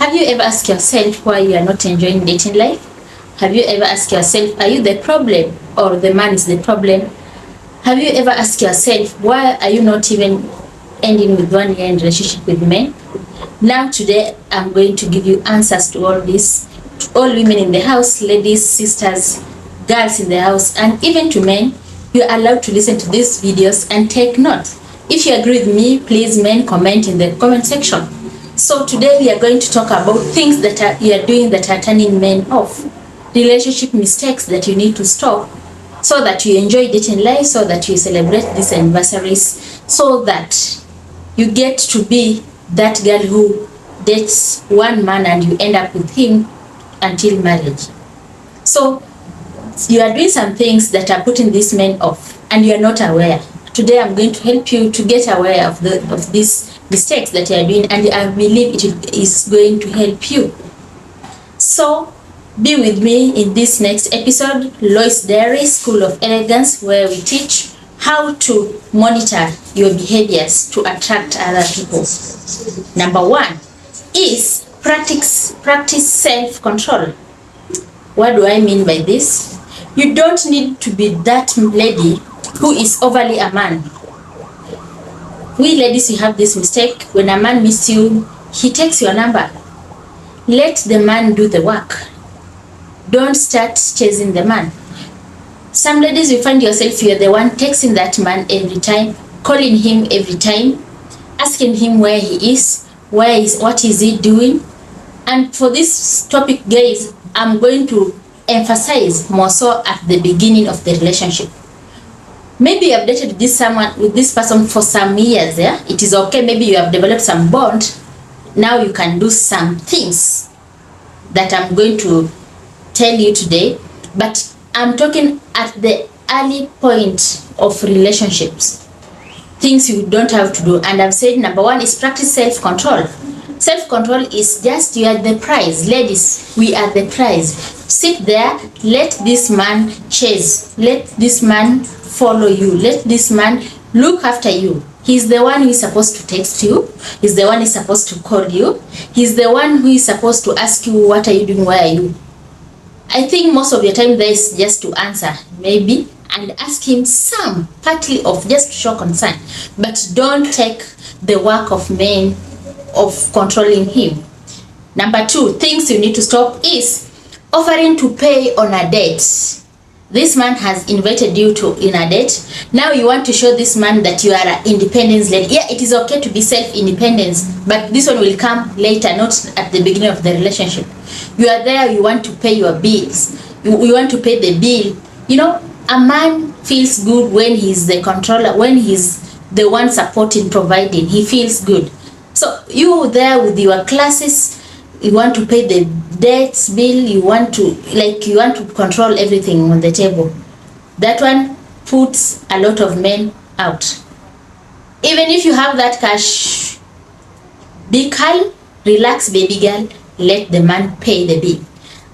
Have you ever asked yourself why you are not enjoying dating life? Have you ever asked yourself, are you the problem or the man is the problem? Have you ever asked yourself, why are you not even ending with 1 year in relationship with men? Now today, I'm going to give you answers to all this, to all women in the house, ladies, sisters, girls in the house, and even to men. You are allowed to listen to these videos and take notes. If you agree with me, please men comment in the comment section. So today we are going to talk about things that you are doing that are turning men off. Relationship mistakes that you need to stop so that you enjoy dating life, so that you celebrate these anniversaries, so that you get to be that girl who dates one man and you end up with him until marriage. So you are doing some things that are putting these men off and you are not aware. Today I'm going to help you to get aware of these mistakes that you are doing, and I believe it is going to help you. So be with me in this next episode, Lois Diary School of Elegance, where we teach how to monitor your behaviors to attract other people. Number 1 is practice self-control. What do I mean by this? You don't need to be that lady who is overly a man. We ladies, we have this mistake. When a man meets you, he takes your number. Let the man do the work. Don't start chasing the man. Some ladies, you find yourself, you're the one texting that man every time, calling him every time, asking him where he is, what is he doing. And for this topic, guys, I'm going to emphasize more so at the beginning of the relationship. Maybe you have dated with this person for some years, yeah? It is okay. Maybe you have developed some bond. Now you can do some things that I'm going to tell you today. But I'm talking at the early point of relationships. Things you don't have to do. And I've said number 1 is practice self-control. Self-control is just you are the prize. Ladies, we are the prize. Sit there, let this man chase. Let this man follow you. Let this man look after you. He's the one who is supposed to text you. He's the one who is supposed to call you. He's the one who is supposed to ask you, what are you doing, where are you? I think most of your time there is just to answer, maybe, and ask him some partly of just to show concern. But don't take the work of men of controlling him. Number 2, things you need to stop is offering to pay on a date. This man has invited you in a date. Now you want to show this man that you are an independence lady. Yeah, it is okay to be self-independence, but this one will come later, not at the beginning of the relationship. You are there, you want to pay your bills. You want to pay the bill. You know, a man feels good when he's the controller, when he's the one supporting, providing. He feels good. So you there with your classes, you want to pay the debts bill, you want to control everything on the table. That one puts a lot of men out. Even if you have that cash, be calm, relax, baby girl, let the man pay the bill.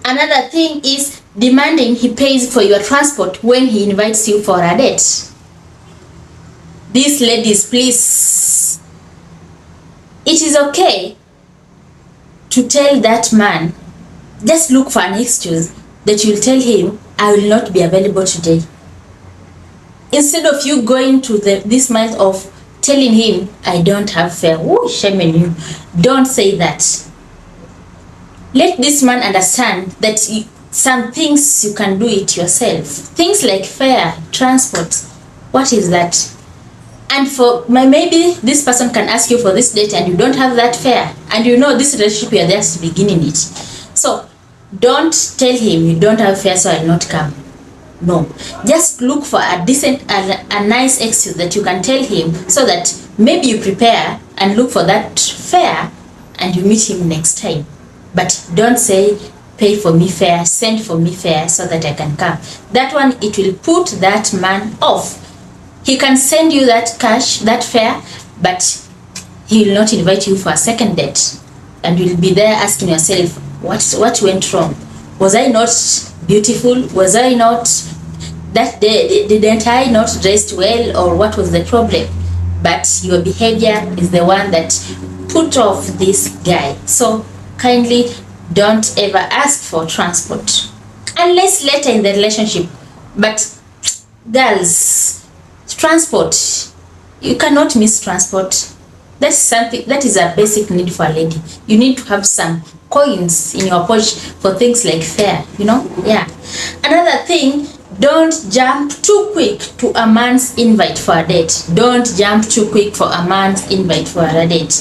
Another thing is demanding he pays for your transport when he invites you for a date. These ladies, please, it is okay to tell that man, just look for an excuse that you'll tell him, I will not be available today. Instead of you going to this month of telling him, I don't have fare. Woo, shame on you. Don't say that. Let this man understand that some things you can do it yourself. Things like fare, transport, what is that? And for maybe this person can ask you for this date and you don't have that fare, and you know this relationship you are just beginning it. So don't tell him you don't have fare, so I'll not come. No, just look for a decent a nice excuse that you can tell him, so that maybe you prepare and look for that fare and you meet him next time. But don't say pay for me fare, send for me fare so that I can come. That one, it will put that man off. He can send you that cash, that fare, but he will not invite you for a second date. And you'll be there asking yourself, what went wrong? Was I not beautiful? Was I not that day? Didn't I not dressed well, or what was the problem? But your behavior is the one that put off this guy. So kindly don't ever ask for transport unless later in the relationship. But girls, transport, you cannot miss transport. That's something that is a basic need for a lady. You need to have some coins in your pouch for things like fare, you know. Yeah. Another thing, don't jump too quick to a man's invite for a date. Don't jump too quick for a man's invite for a date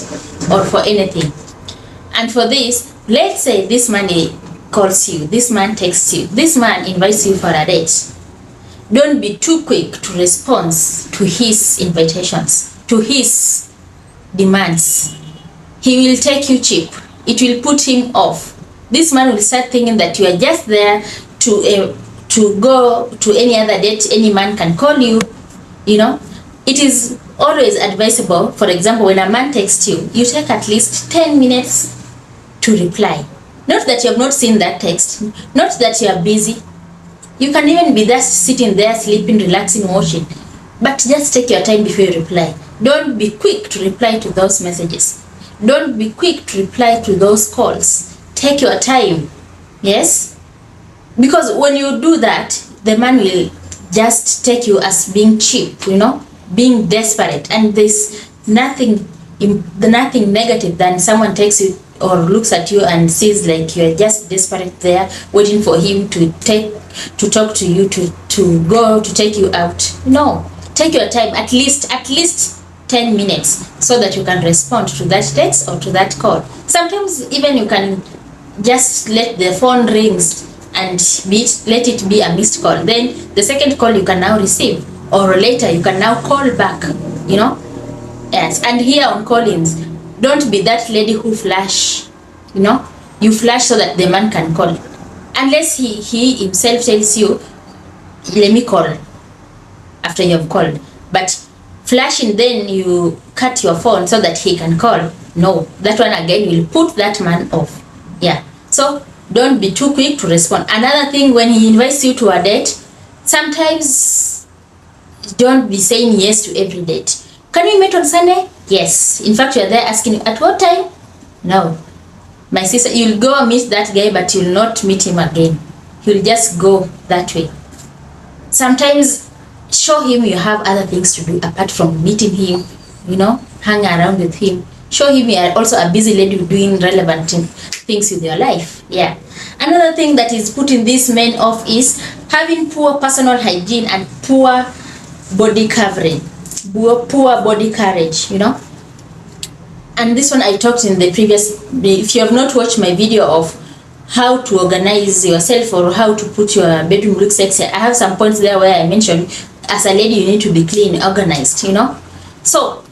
or for anything. And for this, let's say this man calls you, this man texts you, this man invites you for a date. Don't be too quick to respond to his invitations, to his demands. He will take you cheap. It will put him off. This man will start thinking that you are just there to go to any other date any man can call you. You know, it is always advisable, for example, when a man texts you, you take at least 10 minutes to reply. Not that you have not seen that text, not that you are busy. You can even be there sitting there, sleeping, relaxing, watching. But just take your time before you reply. Don't be quick to reply to those messages. Don't be quick to reply to those calls. Take your time. Yes? Because when you do that, the man will just take you as being cheap, you know, being desperate. And there's nothing negative than someone takes you or looks at you and sees like you're just desperate there, waiting for him to talk to you, to go to take you out. No, take your time, at least 10 minutes, so that you can respond to that text or to that call. Sometimes even you can just let the phone rings and let it be a missed call. Then the second call you can now receive, or later you can now call back, you know. Yes, and here on call-ins, don't be that lady who flash, you know. You flash so that the man can call. Unless he himself tells you, let me call after you have called. But flashing, then you cut your phone so that he can call. No, that one again will put that man off. Yeah. So don't be too quick to respond. Another thing, when he invites you to a date, sometimes don't be saying yes to every date. Can we meet on Sunday? Yes. In fact, you are there asking, at what time? No. My sister, you'll go meet that guy, but you'll not meet him again. You'll just go that way. Sometimes show him you have other things to do apart from meeting him, you know, hang around with him. Show him you are also a busy lady doing relevant things with your life. Yeah. Another thing that is putting these men off is having poor personal hygiene and poor body covering. Poor body courage, you know. And this one I talked in the previous, if you have not watched my video of how to organize yourself or how to put your bedroom look sexy, I have some points there where I mentioned as a lady you need to be clean, organized, you know. So,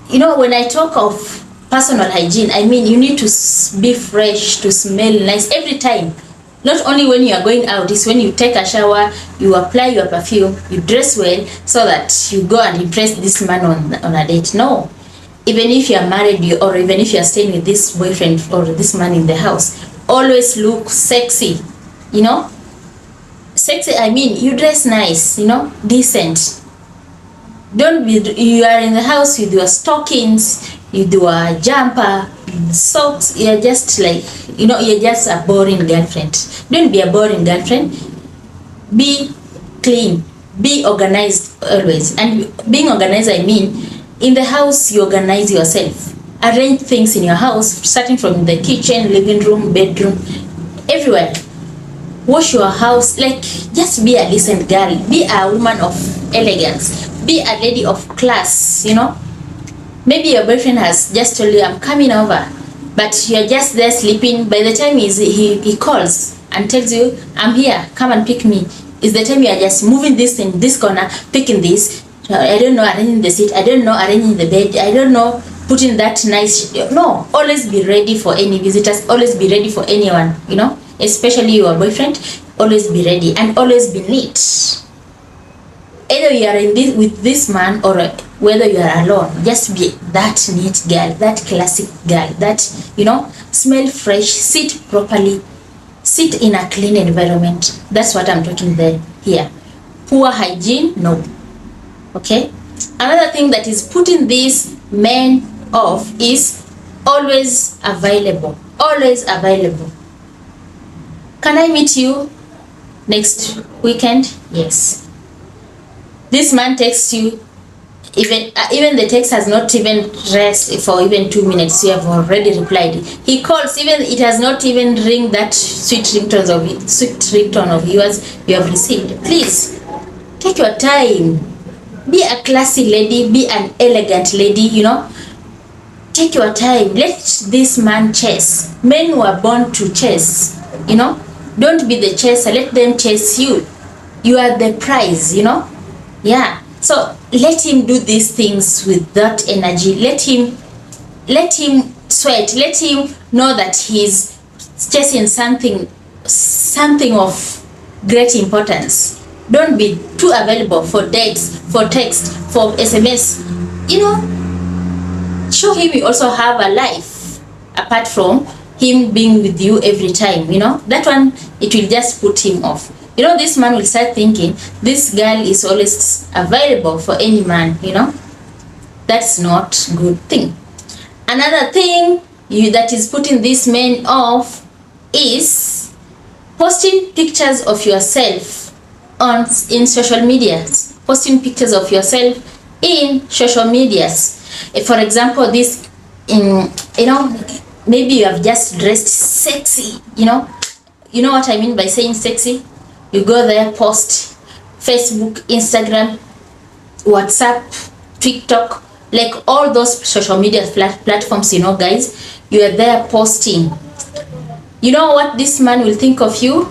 you know, when I talk of personal hygiene, I mean you need to be fresh, to smell nice every time. Not only when you are going out, it's when you take a shower, you apply your perfume, you dress well so that you go and impress this man on a date. No. Even if you are married or even if you are staying with this boyfriend or this man in the house, always look sexy, you know. Sexy, I mean you dress nice, you know, decent. Don't be, you are in the house with your stockings, with your jumper, socks, you're just like, you know, you're just a boring girlfriend. Don't be a boring girlfriend. Be clean, be organized always. And being organized, I mean, in the house you organize yourself. Arrange things in your house, starting from the kitchen, living room, bedroom, everywhere. Wash your house, like just be a decent girl. Be a woman of elegance. Be a lady of class, you know. Maybe your boyfriend has just told you, I'm coming over, but you're just there sleeping. By the time he calls and tells you, I'm here, come and pick me, is the time you are just moving this in this corner, picking this, I don't know, arranging the seat, I don't know, arranging the bed, I don't know, putting that nice, no. Always be ready for any visitors, always be ready for anyone, you know, especially your boyfriend. Always be ready and always be neat. Either you are in this with this man or whether you are alone, just be that neat girl, that classic girl, that, you know, smell fresh, sit properly, sit in a clean environment. That's what I'm talking there here. Poor hygiene, no. Okay. Another thing that is putting these men off is Always available. Always available. Can I meet you next weekend? Yes. This man texts you, even the text has not even rest for even 2 minutes, you have already replied. He calls, even it has not even ring that sweet ringtone of yours you have received. Please take your time. Be a classy lady, be an elegant lady, you know. Take your time. Let this man chase. Men were born to chase, you know. Don't be the chaser, let them chase you. You are the prize, you know. Yeah. So let him do these things with that energy. Let him sweat. Let him know that he's chasing something of great importance. Don't be too available for dates, for text, for SMS. You know, show him you also have a life apart from him being with you every time. You know, that one, it will just put him off. You know, this man will start thinking this girl is always available for any man, you know. That's not a good thing. Another thing that is putting this man off is posting pictures of yourself in social media. Posting pictures of yourself in social medias. For example, this you know, maybe you have just dressed sexy, you know. You know what I mean by saying sexy? You go there, post Facebook, Instagram, WhatsApp, TikTok, like all those social media platforms, you know, guys. You are there posting. You know what this man will think of you?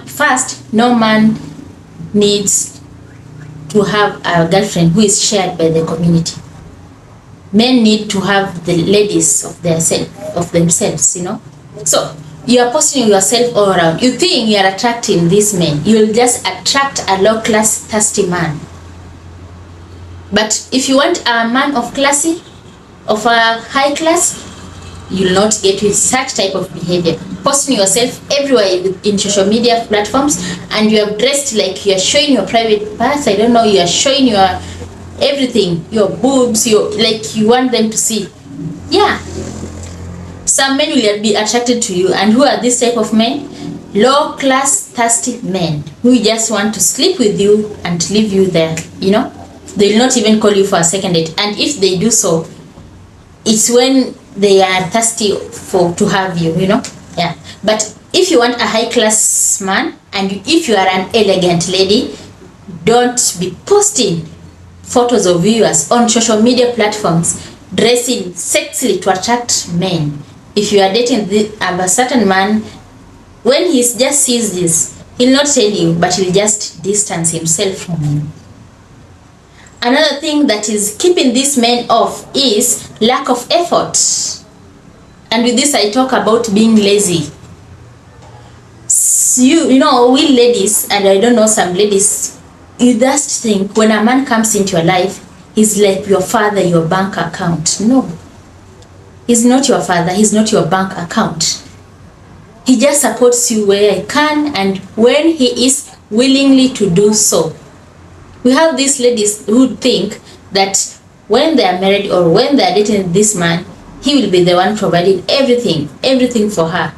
First, no man needs to have a girlfriend who is shared by the community. Men need to have the ladies of themselves, you know. So you are posting yourself all around. You think you are attracting this man. You will just attract a low class thirsty man. But if you want a man of classy, of a high class, you will not get with such type of behavior. Posting yourself everywhere in social media platforms, and you have dressed like you are showing your private parts. I don't know, you are showing your everything, your boobs, like you want them to see. Yeah. Some men will be attracted to you. And who are this type of men? Low class thirsty men who just want to sleep with you and leave you there, you know. They will not even call you for a second date, and if they do so, it's when they are thirsty to have you, you know. Yeah. But if you want a high class man, and if you are an elegant lady, don't be posting photos of viewers on social media platforms dressing sexily to attract men. If you are dating a certain man, when he just sees this, he'll not tell you, but he'll just distance himself from you. Another thing that is keeping this man off is lack of effort. And with this, I talk about being lazy. You know, we ladies, and I don't know, some ladies, you just think when a man comes into your life, he's like your father, your bank account. No. He's not your father, he's not your bank account. He just supports you where he can and when he is willingly to do so. We have these ladies who think that when they are married or when they are dating this man, he will be the one providing everything for her.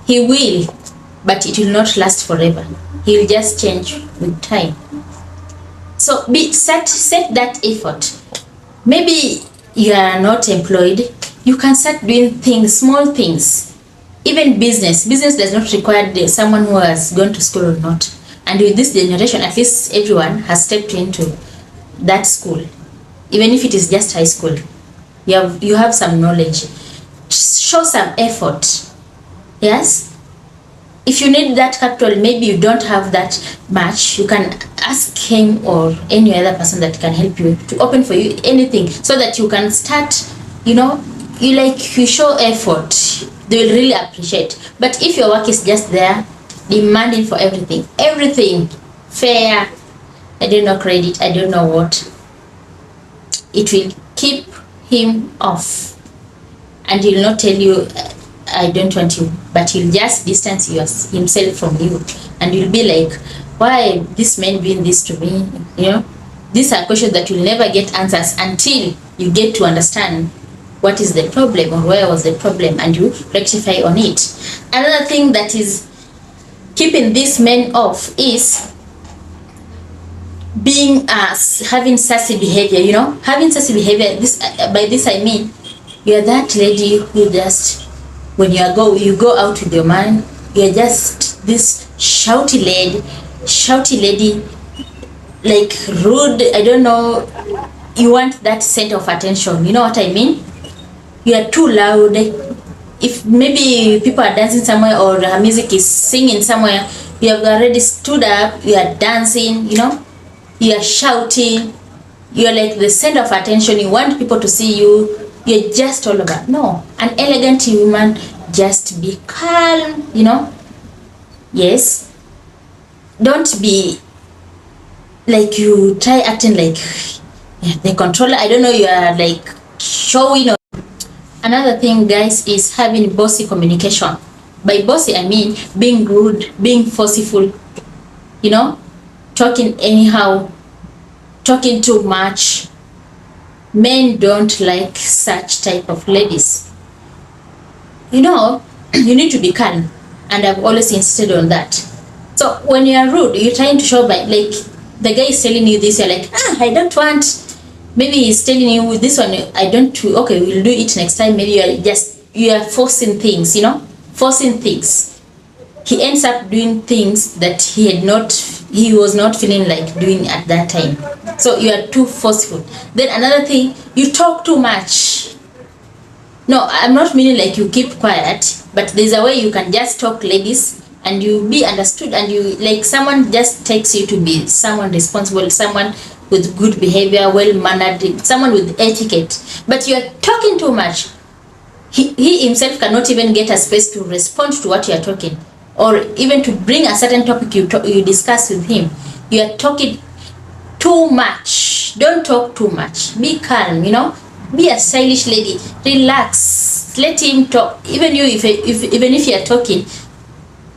He will, but it will not last forever. He will just change with time. So set that effort. Maybe you are not employed. You can start doing things, small things. Even business does not require someone who has gone to school or not. And with this generation, at least everyone has stepped into that school. Even if it is just high school, you have some knowledge. Show some effort. Yes? If you need that capital, maybe you don't have that much, you can ask him or any other person that can help you to open for you anything so that you can start, you know, you show effort. They will really appreciate. But if your work is just there, demanding for everything, fair, I don't know, credit, I don't know what, it will keep him off. And he will not tell you, I don't want you, but he'll just distance himself from you. And you'll be like, why this man doing this to me? You know, these are questions that you'll never get answers until you get to understand what is the problem or where was the problem, and you rectify on it. Another thing that is keeping these men off is being having sassy behavior. You know, having sassy behavior, this by this I mean you're that lady who just, when you go out with your man, you're just this shouty lady, like rude, I don't know, you want that center of attention, you know what I mean? You are too loud. If maybe people are dancing somewhere or her music is singing somewhere, you have already stood up, you are dancing, you know, you are shouting, you are like the center of attention, you want people to see you, you're just all over. No, an elegant woman, just be calm, you know. Yes, don't be like you try acting like the controller, I don't know, you are like showing. Another thing, guys, is having bossy communication. By bossy I mean being rude, being forceful, you know, talking anyhow, talking too much. Men don't like such type of ladies. You know, you need to be calm, and I've always insisted on that. So when you are rude, you're trying to show by, like, the guy is telling you this, you're like, I don't want. Maybe he's telling you this one, I don't, okay, we'll do it next time. Maybe you are forcing things, you know, forcing things. He ends up doing things that he was not feeling like doing at that time. So you are too forceful. Then another thing, you talk too much. No, I'm not meaning like you keep quiet, but there's a way you can just talk, ladies, and you be understood, and you, like, someone just takes you to be someone responsible, someone with good behavior, well-mannered, someone with etiquette. But you are talking too much. He himself cannot even get a space to respond to what you are talking, or even to bring a certain topic you discuss with him. You are talking too much. Don't talk too much. Be calm, you know. Be a stylish lady. Relax. Let him talk. Even you, even if you are talking,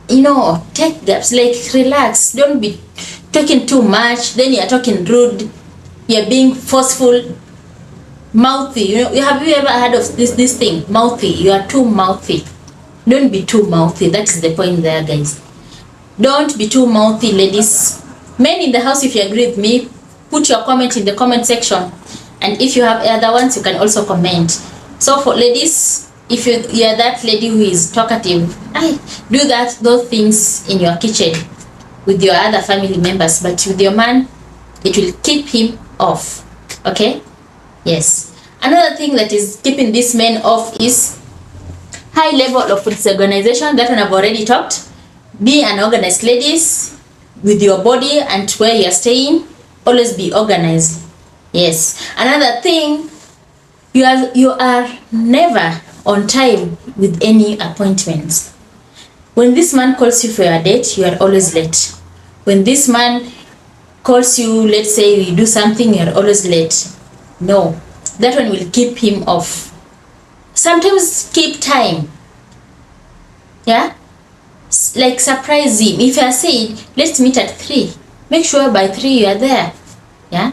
you know, take gaps. Like, relax. Don't be talking too much. Then you are talking rude. You are being forceful. Mouthy. You know, have you ever heard of this thing? Mouthy. You are too mouthy. Don't be too mouthy. That's the point there, guys. Don't be too mouthy, ladies. Men in the house, if you agree with me, put your comment in the comment section. And if you have other ones, you can also comment. So for ladies, if you are that lady who is talkative, do those things in your kitchen with your other family members, but with your man, it will keep him off. Okay? Yes. Another thing that is keeping these men off is high level of disorganization. That one I've already talked. Be an organized, ladies, with your body and where you are staying. Always be organized. Yes. Another thing, you are never on time with any appointments. When this man calls you for your date, you are always late. When this man calls you, let's say you do something, you are always late. No, that one will keep him off. Sometimes keep time. Yeah, like surprise him. If you are saying let's meet at 3, make sure by 3 you are there. Yeah.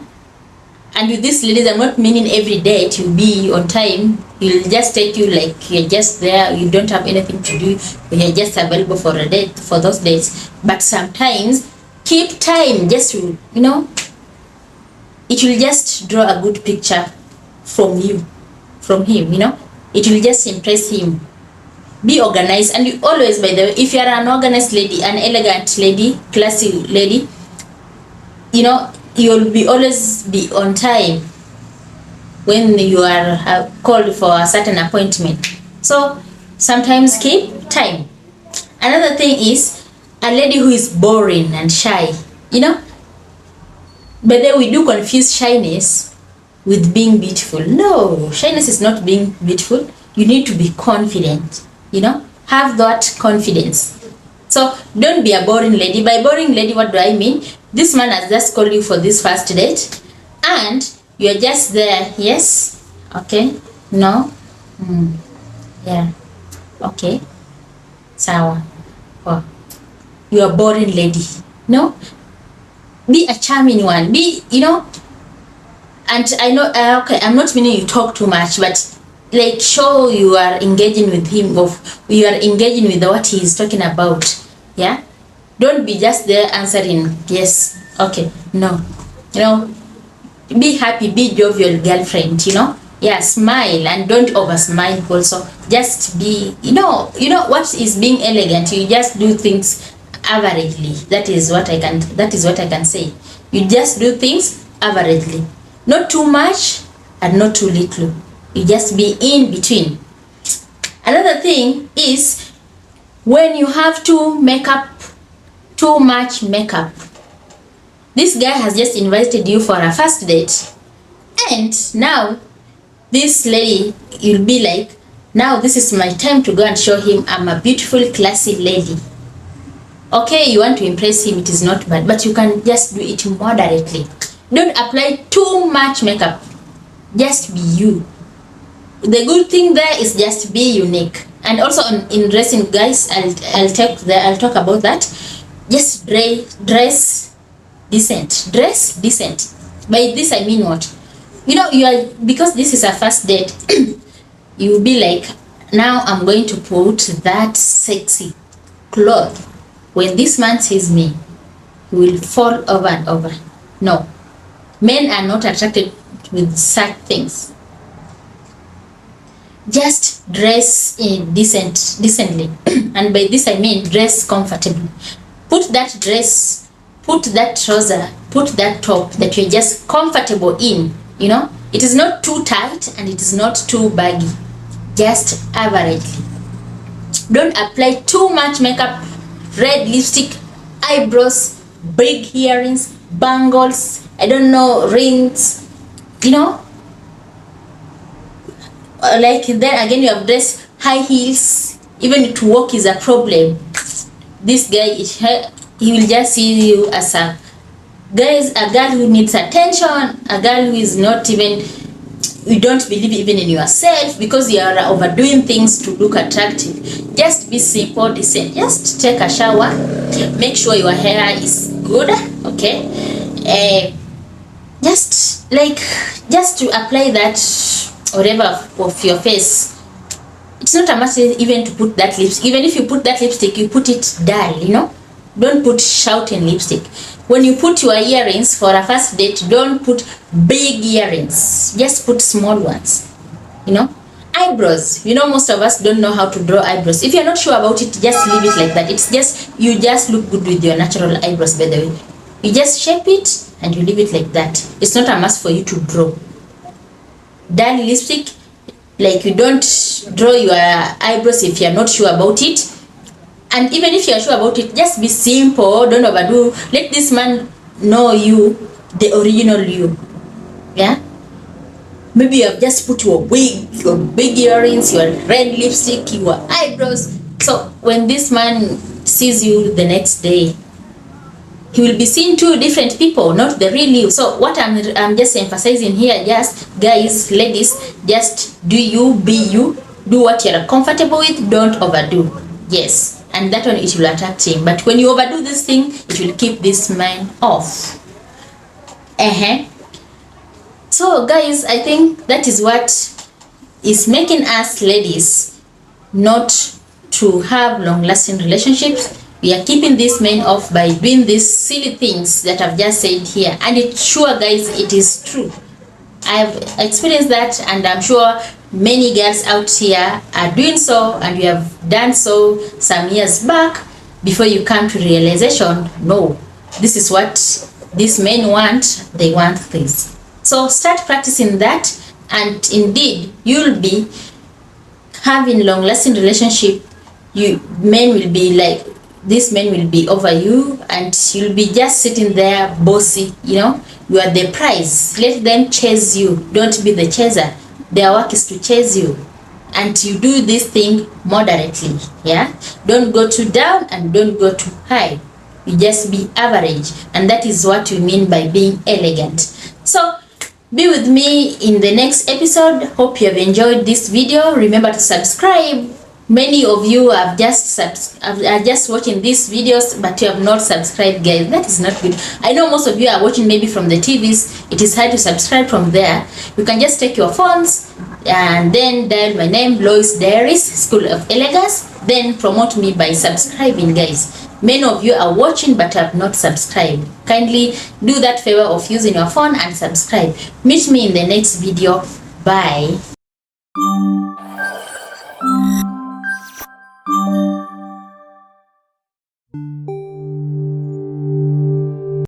And with these ladies, I'm not meaning every date you'll be on time. He'll just take you like you're just there, you don't have anything to do, you're just available for a date, for those dates. But sometimes keep time, just to, you know, it will just draw a good picture from you, from him, you know. It will just impress him. Be organized. And you always, by the way, if you're an organized lady, an elegant lady, classy lady, you know, you'll be always be on time when you are called for a certain appointment. So sometimes keep time. Another thing is a lady who is boring and shy, you know. But then we do confuse shyness with being beautiful. No, shyness is not being beautiful. You need to be confident, you know. Have that confidence. So don't be a boring lady. By boring lady, what do I mean? This man has just called you for this first date and you are just there. Yes? Okay? No? Yeah. Okay. Sawa. Oh. You are a boring lady. No? Be a charming one. Be, you know, and I know, okay, I'm not meaning you talk too much, but like show you are engaging with him, of you are engaging with what he is talking about. Yeah, don't be just there answering yes, okay, no. You know, be happy, be jovial girlfriend, you know. Yeah, smile and don't over smile also. Just be, you know what is being elegant. You just do things averagely. That is what I can say. You just do things averagely, not too much and not too little. You just be in between. Another thing is when you have to make up too much makeup. This guy has just invited you for a first date, and now this lady, you'll be like, now this is my time to go and show him I'm a beautiful, classy lady. Okay, you want to impress him, it is not bad, but you can just do it moderately. Don't apply too much makeup. Just be you. The good thing there is just be unique. And also in dressing, guys, I'll talk about that. Just dress decent. Dress decent. By this I mean what? You know, you are, because this is a first date, you'll be like, now I'm going to put that sexy cloth. When this man sees me, he will fall over and over. No. Men are not attracted with such things. Just dress decently. And by this I mean dress comfortably. Put that dress, put that trouser, put that top that you're just comfortable in. You know, it is not too tight and it is not too baggy. Just averagely. Don't apply too much makeup, red lipstick, eyebrows, big earrings, bangles, I don't know, rings, you know. Like then again you have dressed high heels. Even to walk is a problem. This guy, he will just see you as a girl who needs attention, a girl who is not even, you don't believe even in yourself because you are overdoing things to look attractive. Just be simple, decent. Just take a shower, make sure your hair is good, okay? Just to apply that whatever of your face. It's not a must even to put that lipstick. Even if you put that lipstick, you put it dull, you know. Don't put shouting lipstick. When you put your earrings for a first date, don't put big earrings. Just put small ones, you know. Eyebrows. You know, most of us don't know how to draw eyebrows. If you're not sure about it, just leave it like that. It's just, you just look good with your natural eyebrows, by the way. You just shape it and you leave it like that. It's not a must for you to draw. Dull lipstick, like you don't draw your eyebrows if you're not sure about it. And even if you're sure about it, just be simple, don't overdo. Let this man know you, the original you. Yeah? Maybe you have just put your wig, your big earrings, your red lipstick, your eyebrows. So when this man sees you the next day, he will be seeing two different people, not the real you. So what I'm just emphasizing here, just guys, ladies, just do you, be you, do what you're comfortable with, don't overdo. Yes, and that one, it will attract him. But when you overdo this thing, it will keep this man off. So guys, I think that is what is making us ladies not to have long-lasting relationships. We are keeping this man off by doing these silly things that I've just said here. And it's sure, guys, it is true. I've experienced that, and I'm sure many girls out here are doing so, and you have done so some years back before you come to realization, no, this is what these men want. They want this. So start practicing that, and indeed you'll be having long-lasting relationship. Men will be like, this man will be over you, and you'll be just sitting there bossy, you know. You are the prize. Let them chase you. Don't be the chaser. Their work is to chase you, and you do this thing moderately. Yeah, don't go too down and don't go too high. You just be average, and that is what we mean by being elegant. So be with me in the next episode. Hope you have enjoyed this video. Remember to subscribe. Many of you are just watching these videos, but you have not subscribed, guys. That is not good. I know most of you are watching maybe from the TVs. It is hard to subscribe from there. You can just take your phones, and then dial my name, Lois Diaries, School of Elegance. Then promote me by subscribing, guys. Many of you are watching but have not subscribed. Kindly do that favor of using your phone and subscribe. Meet me in the next video. Bye.